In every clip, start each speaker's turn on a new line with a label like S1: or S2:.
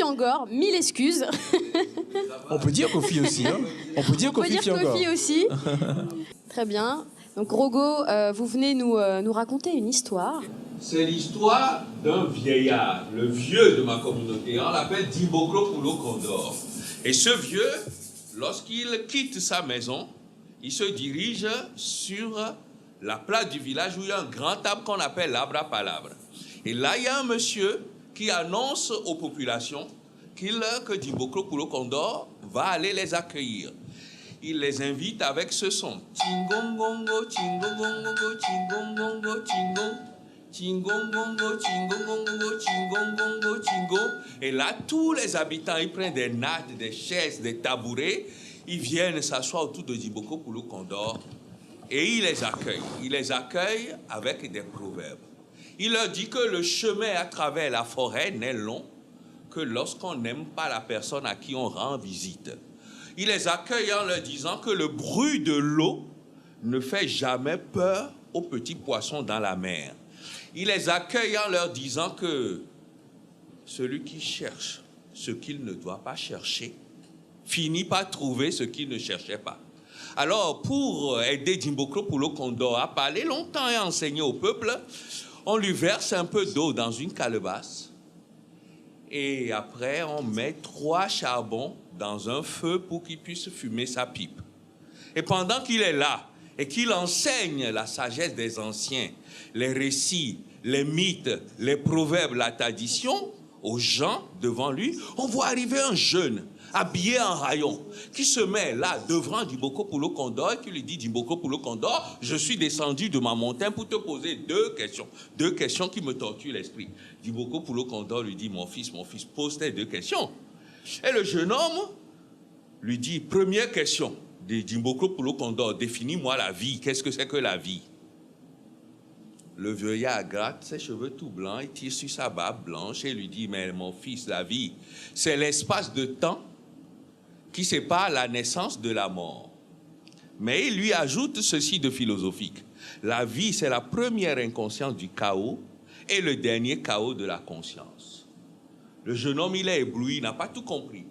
S1: Fiangor, 1000 excuses.
S2: On peut dire Kofi aussi, hein. On peut dire Kofi Fiangor.
S1: Kofi aussi. Très bien. Donc Rogo, vous venez nous raconter une histoire.
S3: C'est l'histoire d'un vieillard, le vieux de ma communauté. On l'appelle Dimbokro Pulo Condor. Et ce vieux, lorsqu'il quitte sa maison, il se dirige sur la place du village où il y a un grand arbre qu'on appelle l'arbre à palabre. Et là, il y a un monsieur qui annonce aux populations que Dimbokro Pulo Condor va aller les accueillir. Il les invite avec ce son. Tingongongo, tingongongo, tingongongo, tingongongo. Tingongongo, tingongongo, tingongongo, tingo. Et là, tous les habitants, ils prennent des nattes, des chaises, des tabourets. Ils viennent s'asseoir autour de Dimbokro Pulo Condor et il les accueille. Il les accueille avec des proverbes. Il leur dit que le chemin à travers la forêt n'est long que lorsqu'on n'aime pas la personne à qui on rend visite. Il les accueille en leur disant que le bruit de l'eau ne fait jamais peur aux petits poissons dans la mer. Il les accueille en leur disant que celui qui cherche ce qu'il ne doit pas chercher finit par trouver ce qu'il ne cherchait pas. Alors, pour aider Dimbokro Pulo Condor à parler longtemps et à enseigner au peuple, on lui verse un peu d'eau dans une calebasse et après, on met 3 charbons dans un feu pour qu'il puisse fumer sa pipe. Et pendant qu'il est là et qu'il enseigne la sagesse des anciens, les récits, les mythes, les proverbes, la tradition, aux gens devant lui, on voit arriver un jeune habillé en rayon, qui se met là devant Dimbokro Pulo Condor et qui lui dit: Dimbokro Pulo Condor, je suis descendu de ma montagne pour te poser 2 questions qui me torturent l'esprit. Dimbokro Pulo Condor lui dit: mon fils, pose tes 2 questions. Et le jeune homme lui dit: première question de Dimbokro Pulo Condor, définis-moi la vie, qu'est-ce que c'est que la vie? Le vieillard gratte ses cheveux tout blancs, il tire sur sa barbe blanche et lui dit: mais mon fils, la vie, c'est l'espace de temps qui sépare la naissance de la mort. Mais il lui ajoute ceci de philosophique: la vie, c'est la première inconscience du chaos et le dernier chaos de la conscience. Le jeune homme, il est ébloui, il n'a pas tout compris.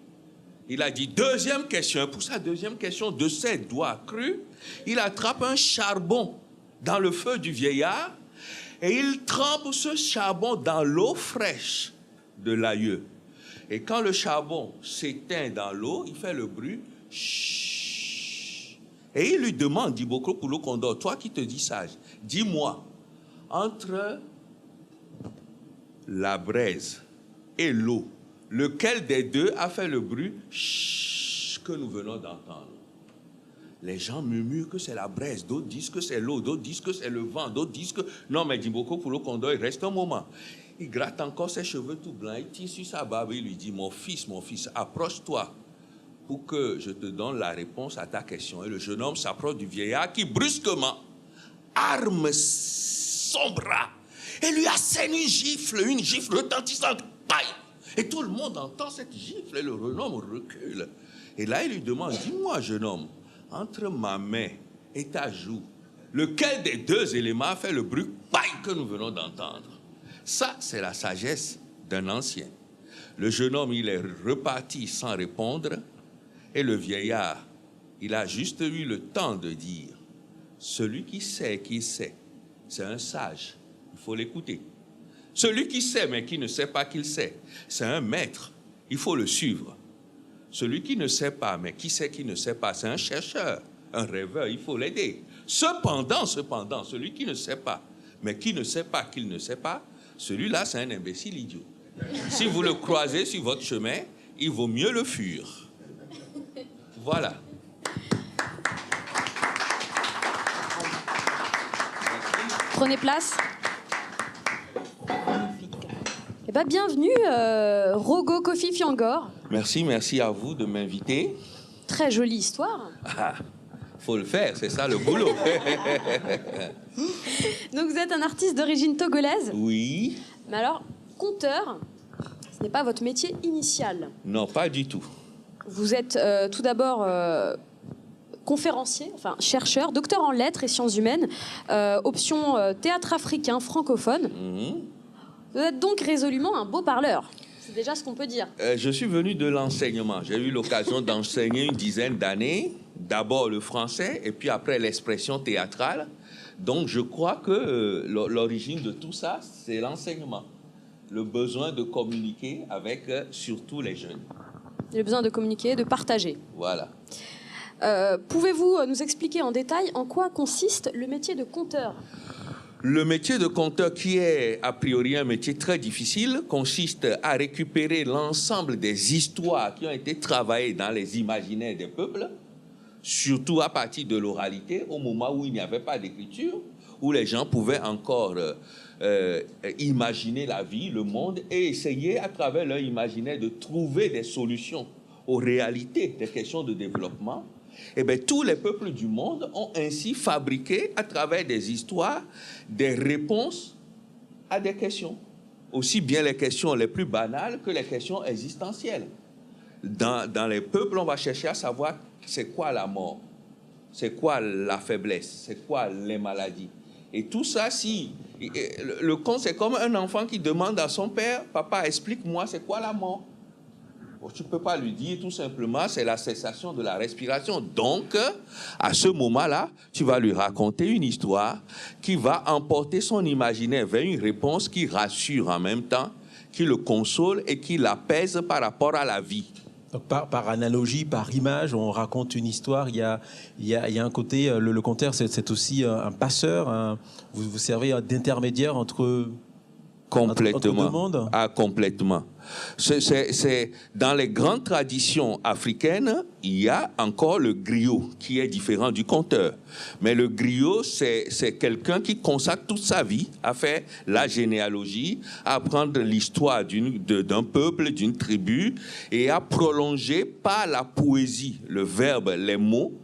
S3: Il a dit: deuxième question. Pour sa deuxième question, de ses doigts crus, il attrape un charbon dans le feu du vieillard et il trempe ce charbon dans l'eau fraîche de l'aïeux. Et quand le charbon s'éteint dans l'eau, il fait le bruit chut. Et il lui demande, Dimbokro Pulo Condor, toi qui te dis sage, dis-moi, entre la braise et l'eau, lequel des deux a fait le bruit chut que nous venons d'entendre? Les gens murmurent que c'est la braise, d'autres disent que c'est l'eau, d'autres disent que c'est le vent, d'autres disent que... Non, mais Dimbokro Pulo Condor, il reste un moment. Il gratte encore ses cheveux tout blancs, il tire sur sa barbe et il lui dit: mon fils, approche-toi pour que je te donne la réponse à ta question. Et le jeune homme s'approche du vieillard qui brusquement arme son bras et lui assène une gifle retentissante. Et tout le monde entend cette gifle et le jeune homme recule. Et là, il lui demande: dis-moi, jeune homme, entre ma main et ta joue, lequel des 2 éléments a fait le bruit que nous venons d'entendre? Ça, c'est la sagesse d'un ancien. Le jeune homme, il est reparti sans répondre. Et le vieillard, il a juste eu le temps de dire: celui qui sait qu'il sait, c'est un sage. Il faut l'écouter. Celui qui sait mais qui ne sait pas qu'il sait, c'est un maître. Il faut le suivre. Celui qui ne sait pas mais qui sait qu'il ne sait pas, c'est un chercheur, un rêveur. Il faut l'aider. Cependant, celui qui ne sait pas mais qui ne sait pas qu'il ne sait pas, celui-là, c'est un imbécile idiot. Si vous le croisez sur votre chemin, il vaut mieux le fuir. Voilà.
S1: Prenez place. Eh bien, bienvenue, Rogo Kofi Fiangor.
S3: Merci à vous de m'inviter.
S1: Très jolie histoire.
S3: Ah, faut le faire, c'est ça le boulot.
S1: Donc, vous êtes un artiste d'origine togolaise.
S3: Oui.
S1: Mais alors, conteur, ce n'est pas votre métier initial.
S3: Non, pas du tout.
S1: Vous êtes tout d'abord conférencier, enfin chercheur, docteur en lettres et sciences humaines, option théâtre africain francophone. Vous êtes donc résolument un beau parleur. C'est déjà ce qu'on peut dire.
S3: Je suis venu de l'enseignement. J'ai eu l'occasion d'enseigner une dizaine d'années. D'abord le français et puis après l'expression théâtrale. Donc je crois que l'origine de tout ça, c'est l'enseignement. Le besoin de communiquer avec surtout les jeunes.
S1: Le besoin de communiquer, de partager.
S3: Voilà.
S1: Pouvez-vous nous expliquer en détail en quoi consiste le métier de conteur ?
S3: Le métier de conteur, qui est a priori un métier très difficile, consiste à récupérer l'ensemble des histoires qui ont été travaillées dans les imaginaires des peuples, surtout à partir de l'oralité, au moment où il n'y avait pas d'écriture, où les gens pouvaient encore imaginer la vie, le monde, et essayer à travers leur imaginaire de trouver des solutions aux réalités des questions de développement. Eh bien, tous les peuples du monde ont ainsi fabriqué, à travers des histoires, des réponses à des questions. Aussi bien les questions les plus banales que les questions existentielles. Dans les peuples, on va chercher à savoir c'est quoi la mort, c'est quoi la faiblesse, c'est quoi les maladies. Et tout ça, si... Le conte, c'est comme un enfant qui demande à son père, « Papa, explique-moi, c'est quoi la mort ?» Bon, tu ne peux pas lui dire tout simplement, c'est la cessation de la respiration. Donc, à ce moment-là, tu vas lui raconter une histoire qui va emporter son imaginaire vers une réponse qui rassure en même temps, qui le console et qui l'apaise par rapport à la vie.
S2: Donc par analogie, par image, on raconte une histoire. Il y a un côté, le conteur, c'est aussi un passeur. Vous servez d'intermédiaire entre...
S3: Complètement.
S2: Entre deux mondes.
S3: Ah, complètement. C'est dans les grandes traditions africaines, il y a encore le griot qui est différent du conteur. Mais le griot, c'est quelqu'un qui consacre toute sa vie à faire la généalogie, à apprendre l'histoire d'un peuple, d'une tribu, et à prolonger par la poésie, le verbe, les mots,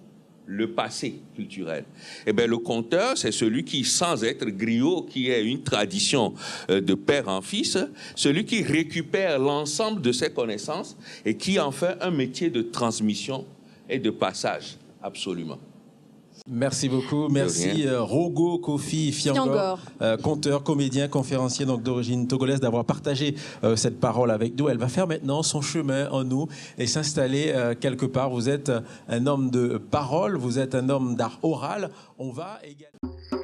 S3: le passé culturel. Eh bien, le conteur, c'est celui qui, sans être griot, qui est une tradition de père en fils, celui qui récupère l'ensemble de ses connaissances et qui en fait un métier de transmission et de passage, absolument.
S2: Merci beaucoup. Merci Rogo Kofi Fiangor, conteur, comédien, conférencier donc d'origine togolaise, d'avoir partagé cette parole avec nous. Elle va faire maintenant son chemin en nous et s'installer quelque part. Vous êtes un homme de parole, vous êtes un homme d'art oral. On va également...